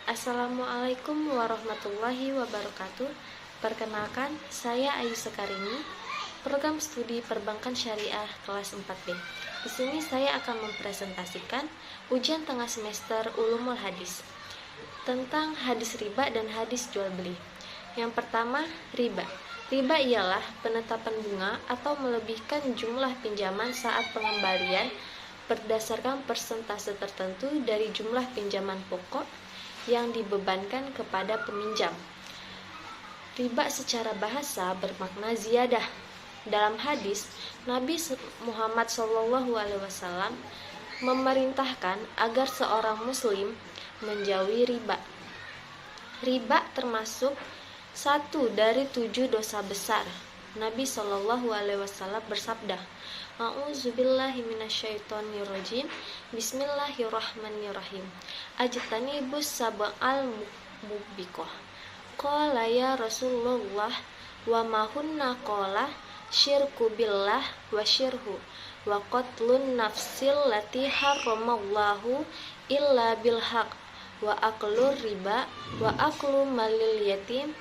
Assalamualaikum warahmatullahi wabarakatuh. Perkenalkan, saya Ayu Sekarini, program studi Perbankan Syariah kelas 4B. Di sini saya akan mempresentasikan ujian tengah semester Ulumul Hadis tentang hadis riba dan hadis jual beli. Yang pertama, riba. Riba ialah penetapan bunga atau melebihkan jumlah pinjaman saat pengembalian berdasarkan persentase tertentu dari jumlah pinjaman pokok yang dibebankan kepada peminjam. Riba secara bahasa bermakna ziyadah. Dalam hadis, Nabi Muhammad SAW memerintahkan agar seorang muslim menjauhi riba. Riba termasuk satu dari 7 dosa besar. Nabi SAW bersabda, "A'udzubillahi minasyaitonirrajim. Bismillahirrahmanirrahim. Ajtanibus sab'al mubiqah." Qala ya Rasulullah, wa ma hunna? Qala syirku billah wa syirhu wa qatlun nafsil lati haramallahu illa bilhaq wa aklur riba wa aklu malil yatim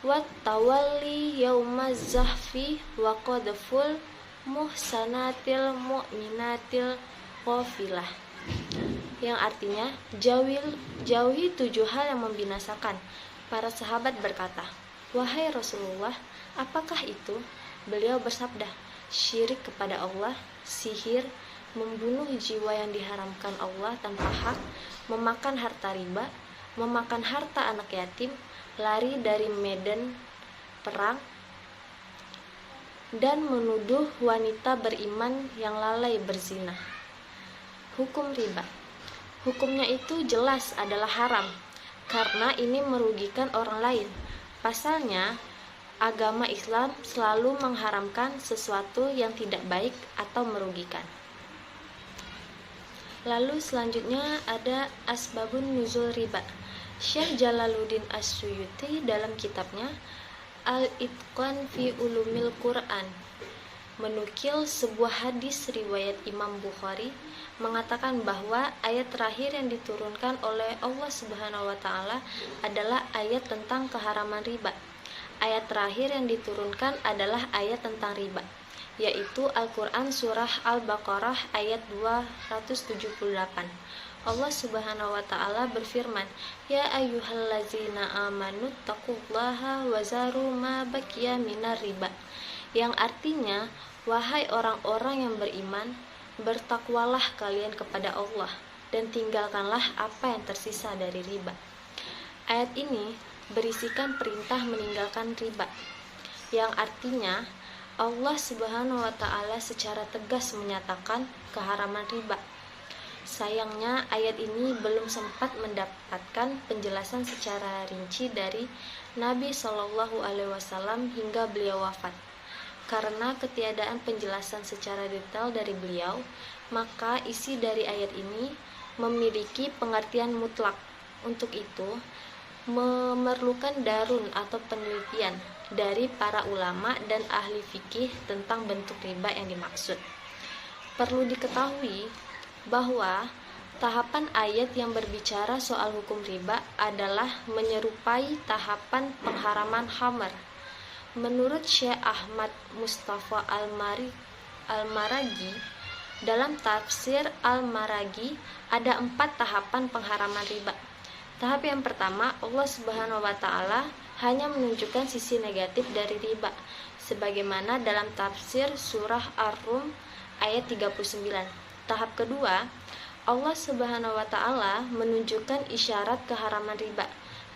wa tawalli yaumaz zahfi wa qadful muhsanatil mu'minatil ghafilah, yang artinya jauhi 7 hal yang membinasakan. Para sahabat berkata, "Wahai Rasulullah, apakah itu?" Beliau bersabda, syirik kepada Allah, sihir, membunuh jiwa yang diharamkan Allah tanpa hak, memakan harta riba, memakan harta anak yatim, lari dari medan perang, dan menuduh wanita beriman yang lalai berzina. Hukum riba. Hukumnya itu jelas adalah haram, karena ini merugikan orang lain. Pasalnya, agama Islam selalu mengharamkan sesuatu yang tidak baik atau merugikan. Lalu selanjutnya ada asbabun nuzul riba. Syekh Jalaluddin As-Suyuti dalam kitabnya Al-Itqan fi Ulumil Quran menukil sebuah hadis riwayat Imam Bukhari mengatakan bahwa ayat terakhir yang diturunkan oleh Allah Subhanahu wa taala adalah ayat tentang keharaman riba. Ayat terakhir yang diturunkan adalah ayat tentang riba, yaitu Al-Qur'an surah Al-Baqarah ayat 278. Allah Subhanahu wa taala berfirman, "Ya ayyuhallazina amanu taqullaha wa zaru ma baqiya minar riba." Yang artinya, wahai orang-orang yang beriman, bertakwalah kalian kepada Allah dan tinggalkanlah apa yang tersisa dari riba. Ayat ini berisikan perintah meninggalkan riba, yang artinya Allah Subhanahu wa taala secara tegas menyatakan keharaman riba. Sayangnya ayat ini belum sempat mendapatkan penjelasan secara rinci dari Nabi SAW hingga beliau wafat. Karena ketiadaan penjelasan secara detail dari beliau, maka isi dari ayat ini memiliki pengertian mutlak. Untuk itu, memerlukan darun atau penelitian dari para ulama dan ahli fikih tentang bentuk riba yang dimaksud. Perlu diketahui bahwa tahapan ayat yang berbicara soal hukum riba adalah menyerupai tahapan pengharaman khamr. Menurut Syekh Ahmad Mustafa Al-Maragi, dalam tafsir Al-Maragi ada 4 tahapan pengharaman riba. Tahap yang pertama, Allah Subhanahu wa taala hanya menunjukkan sisi negatif dari riba, sebagaimana dalam tafsir surah Ar-Rum ayat 39. Tahap kedua, Allah Subhanahu wa taala menunjukkan isyarat keharaman riba.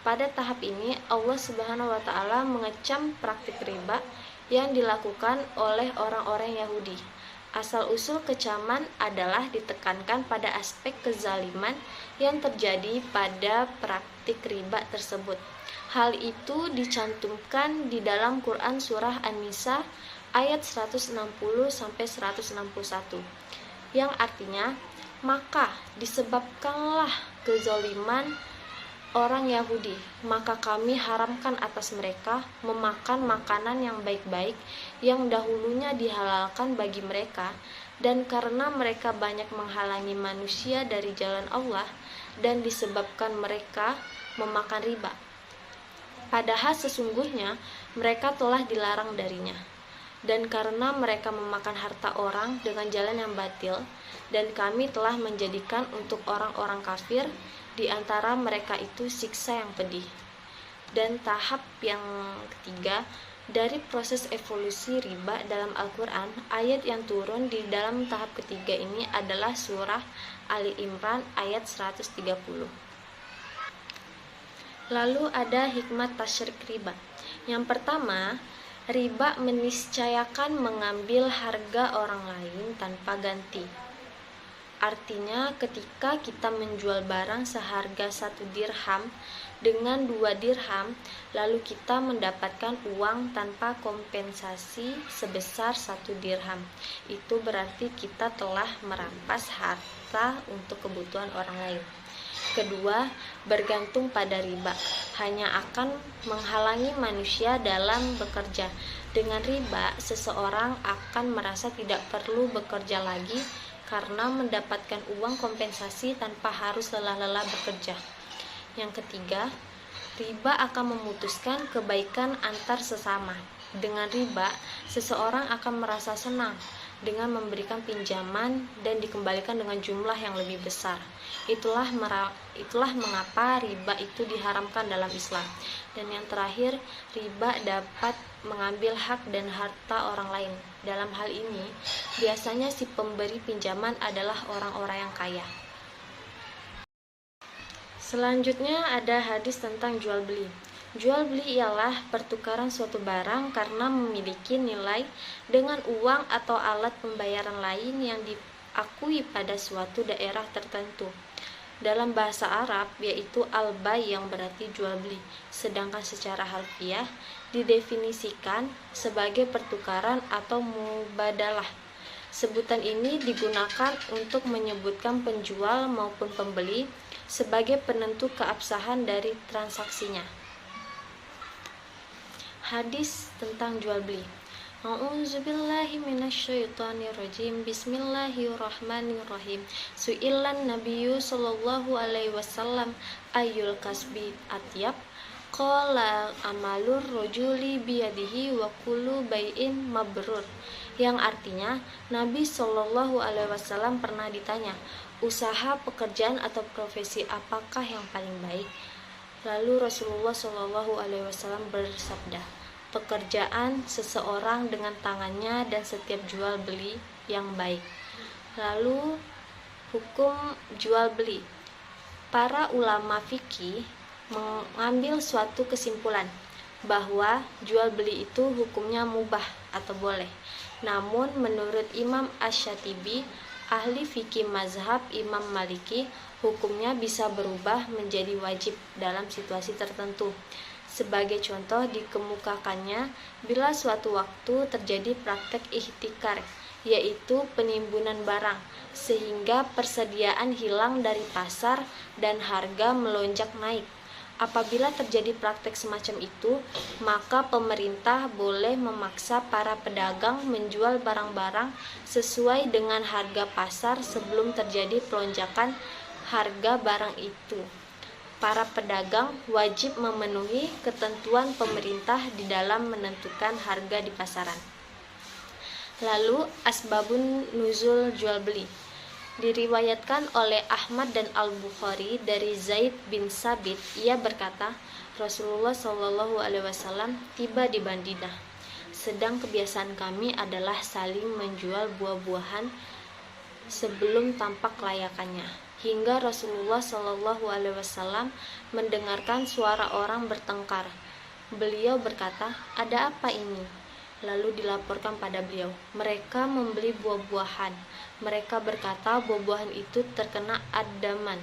Pada tahap ini, Allah Subhanahu wa taala mengecam praktik riba yang dilakukan oleh orang-orang Yahudi. Asal-usul kecaman adalah ditekankan pada aspek kezaliman yang terjadi pada praktik riba tersebut. Hal itu dicantumkan di dalam Quran surah An-Nisa ayat 160-161, yang artinya, maka disebabkanlah kezaliman orang Yahudi, maka kami haramkan atas mereka memakan makanan yang baik-baik yang dahulunya dihalalkan bagi mereka, dan karena mereka banyak menghalangi manusia dari jalan Allah, dan disebabkan mereka memakan riba. Padahal sesungguhnya mereka telah dilarang darinya. Dan karena mereka memakan harta orang dengan jalan yang batil, dan kami telah menjadikan untuk orang-orang kafir di antara mereka itu siksa yang pedih. Dan tahap yang ketiga dari proses evolusi riba dalam Al-Quran, ayat yang turun di dalam tahap ketiga ini adalah surah Ali Imran ayat 130. Lalu ada hikmat tasyrik riba. Yang pertama, riba meniscayakan mengambil harga orang lain tanpa ganti. Artinya ketika kita menjual barang seharga 1 dirham dengan 2 dirham, lalu kita mendapatkan uang tanpa kompensasi sebesar 1 dirham. Itu berarti kita telah merampas harta untuk kebutuhan orang lain. Kedua, bergantung pada riba hanya akan menghalangi manusia dalam bekerja. Dengan riba, seseorang akan merasa tidak perlu bekerja lagi karena mendapatkan uang kompensasi tanpa harus lelah-lelah bekerja. Yang ketiga, riba akan memutuskan kebaikan antar sesama. Dengan riba, seseorang akan merasa senang dengan memberikan pinjaman dan dikembalikan dengan jumlah yang lebih besar. Itulah mengapa riba itu diharamkan dalam Islam. Dan yang terakhir, riba dapat mengambil hak dan harta orang lain. Dalam hal ini, biasanya si pemberi pinjaman adalah orang-orang yang kaya. Selanjutnya ada hadis tentang jual beli. Jual beli ialah pertukaran suatu barang karena memiliki nilai dengan uang atau alat pembayaran lain yang diakui pada suatu daerah tertentu. Dalam bahasa Arab yaitu al-bay yang berarti jual beli, sedangkan secara harfiah didefinisikan sebagai pertukaran atau mubadalah. Sebutan ini digunakan untuk menyebutkan penjual maupun pembeli sebagai penentu keabsahan dari transaksinya. Hadis tentang jual beli. A'udzubillahi minasyaitonirrajim. Bismillahirrahmanirrahim. Su'ilan Nabiyyu sallallahu alaihi wasallam ayyul kasbi atyab? Qala amalur rajuli biyadihi wa kullu bai'in mabrur. Yang artinya, Nabi sallallahu alaihi wasallam pernah ditanya, usaha, pekerjaan atau profesi apakah yang paling baik? Lalu Rasulullah sallallahu alaihi wasallam bersabda, pekerjaan seseorang dengan tangannya dan setiap jual beli yang baik. Lalu hukum jual beli. Para ulama fikih mengambil suatu kesimpulan bahwa jual beli itu hukumnya mubah atau boleh. Namun menurut Imam Asy-Syatibi, ahli fikih mazhab Imam Maliki, hukumnya bisa berubah menjadi wajib dalam situasi tertentu. Sebagai contoh dikemukakannya bila suatu waktu terjadi praktek ihtikar, yaitu penimbunan barang, sehingga persediaan hilang dari pasar dan harga melonjak naik. Apabila terjadi praktek semacam itu, maka pemerintah boleh memaksa para pedagang menjual barang-barang sesuai dengan harga pasar sebelum terjadi pelonjakan harga barang itu. Para pedagang wajib memenuhi ketentuan pemerintah di dalam menentukan harga di pasaran. Lalu asbabun nuzul jual beli. Diriwayatkan oleh Ahmad dan Al-Bukhari dari Zaid bin Sabit, ia berkata, Rasulullah Shallallahu alaihi wasallam tiba di Madinah. Sedang kebiasaan kami adalah saling menjual buah-buahan sebelum tampak layakannya. Hingga Rasulullah Shallallahu alaihi wasallam mendengarkan suara orang bertengkar. Beliau berkata, "Ada apa ini?" Lalu dilaporkan pada beliau, mereka membeli buah-buahan. Mereka berkata buah-buahan itu terkena ad-daman,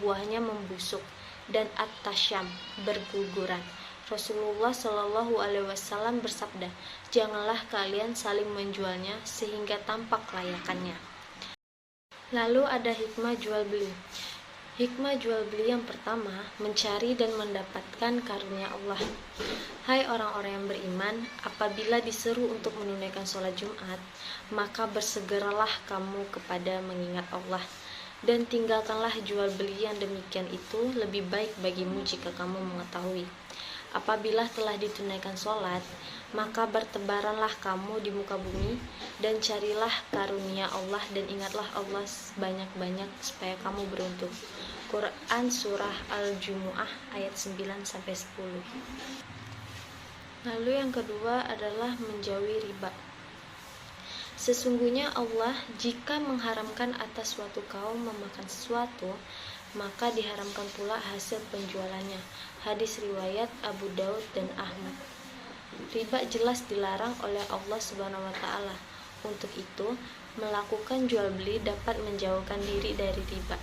buahnya membusuk, dan at-tasyam, berguguran. Rasulullah Shallallahu alaihi wasallam bersabda, "Janganlah kalian saling menjualnya sehingga tampak layakannya." Lalu ada hikmah jual beli. Hikmah jual beli yang pertama, mencari dan mendapatkan karunia Allah. Hai orang-orang yang beriman, apabila diseru untuk menunaikan sholat Jumat, maka bersegeralah kamu kepada mengingat Allah dan tinggalkanlah jual beli yang demikian itu lebih baik bagimu jika kamu mengetahui. Apabila telah ditunaikan sholat, maka bertebaranlah kamu di muka bumi dan carilah karunia Allah dan ingatlah Allah sebanyak-banyak supaya kamu beruntung. Quran Surah Al-Jumu'ah ayat 9-10. Lalu yang kedua adalah menjauhi riba. Sesungguhnya Allah jika mengharamkan atas suatu kaum memakan sesuatu, maka diharamkan pula hasil penjualannya. Hadis riwayat Abu Daud dan Ahmad. Riba jelas dilarang oleh Allah Subhanahu wa taala. Untuk itu, melakukan jual beli dapat menjauhkan diri dari riba.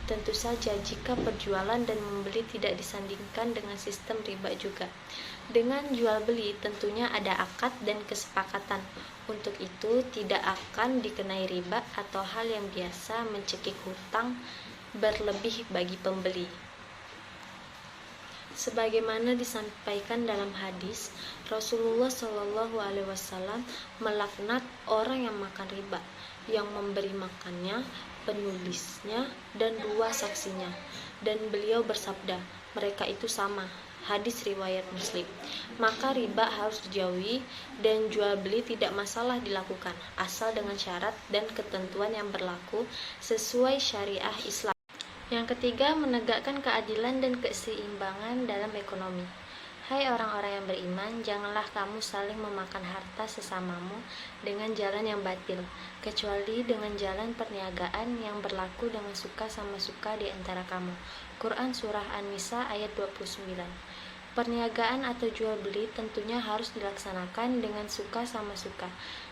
Tentu saja jika perjualan dan membeli tidak disandingkan dengan sistem riba juga. Dengan jual beli tentunya ada akad dan kesepakatan. Untuk itu tidak akan dikenai riba atau hal yang biasa mencekik hutang berlebih bagi pembeli. Sebagaimana disampaikan dalam hadis, Rasulullah Shallallahu Alaihi Wasallam melaknat orang yang makan riba, yang memberi makannya, penulisnya, dan dua saksinya. Dan beliau bersabda, mereka itu sama. Hadis riwayat Muslim. Maka riba harus dijauhi dan jual beli tidak masalah dilakukan, asal dengan syarat dan ketentuan yang berlaku sesuai syariah Islam. Yang ketiga, menegakkan keadilan dan keseimbangan dalam ekonomi. Hai orang-orang yang beriman, janganlah kamu saling memakan harta sesamamu dengan jalan yang batil, kecuali dengan jalan perniagaan yang berlaku dengan suka sama suka di antara kamu. Quran Surah An-Nisa ayat 29. Perniagaan atau jual beli tentunya harus dilaksanakan dengan suka sama suka.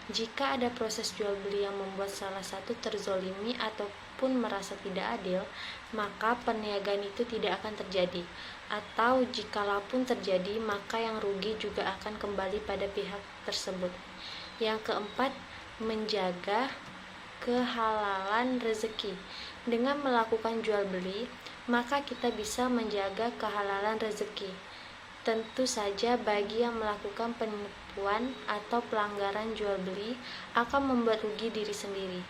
Jika ada proses jual beli yang membuat salah satu terzolimi ataupun merasa tidak adil, maka perniagaan itu tidak akan terjadi. Atau jikalaupun terjadi, maka yang rugi juga akan kembali pada pihak tersebut. Yang keempat, menjaga kehalalan rezeki. Dengan melakukan jual beli, maka kita bisa menjaga kehalalan rezeki. Tentu saja bagi yang melakukan penipuan atau pelanggaran jual beli akan membuat rugi diri sendiri.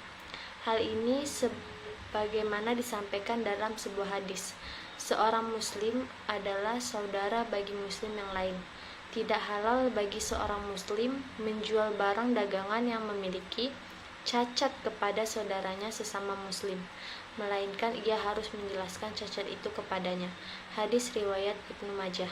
Hal ini sebagaimana disampaikan dalam sebuah hadis, seorang muslim adalah saudara bagi muslim yang lain. Tidak halal bagi seorang muslim menjual barang dagangan yang memiliki cacat kepada saudaranya sesama muslim, melainkan ia harus menjelaskan cacat itu kepadanya. Hadis riwayat Ibnu Majah.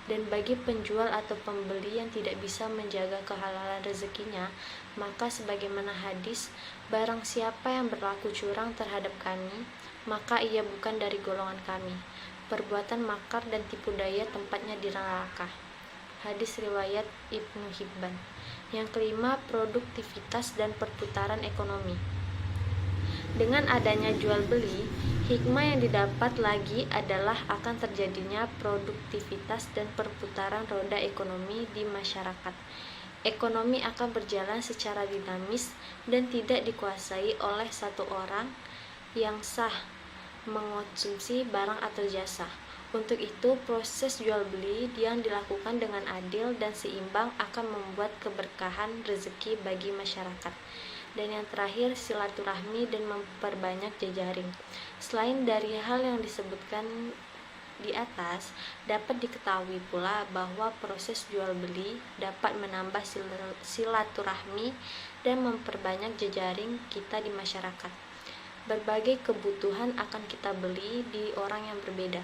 Dan bagi penjual atau pembeli yang tidak bisa menjaga kehalalan rezekinya, maka sebagaimana hadis, barang siapa yang berlaku curang terhadap kami, maka ia bukan dari golongan kami. Perbuatan makar dan tipu daya tempatnya di neraka. Hadis riwayat Ibnu Hibban. Yang kelima, produktivitas dan perputaran ekonomi. Dengan adanya jual beli, hikmah yang didapat lagi adalah akan terjadinya produktivitas dan perputaran roda ekonomi di masyarakat. Ekonomi akan berjalan secara dinamis dan tidak dikuasai oleh satu orang yang sah mengonsumsi barang atau jasa. Untuk itu, proses jual beli yang dilakukan dengan adil dan seimbang akan membuat keberkahan rezeki bagi masyarakat. Dan yang terakhir, silaturahmi dan memperbanyak jejaring. Selain dari hal yang disebutkan di atas, dapat diketahui pula bahwa proses jual beli dapat menambah silaturahmi dan memperbanyak jejaring kita di masyarakat. Berbagai kebutuhan akan kita beli di orang yang berbeda.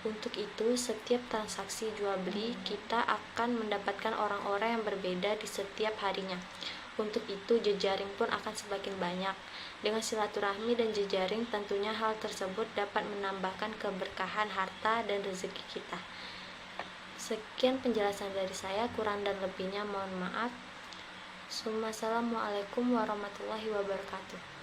Untuk itu, setiap transaksi jual beli kita akan mendapatkan orang-orang yang berbeda di setiap harinya. Untuk itu, jejaring pun akan semakin banyak. Dengan silaturahmi dan jejaring, tentunya hal tersebut dapat menambahkan keberkahan harta dan rezeki kita. Sekian penjelasan dari saya, kurang dan lebihnya mohon maaf. Assalamualaikum warahmatullahi wabarakatuh.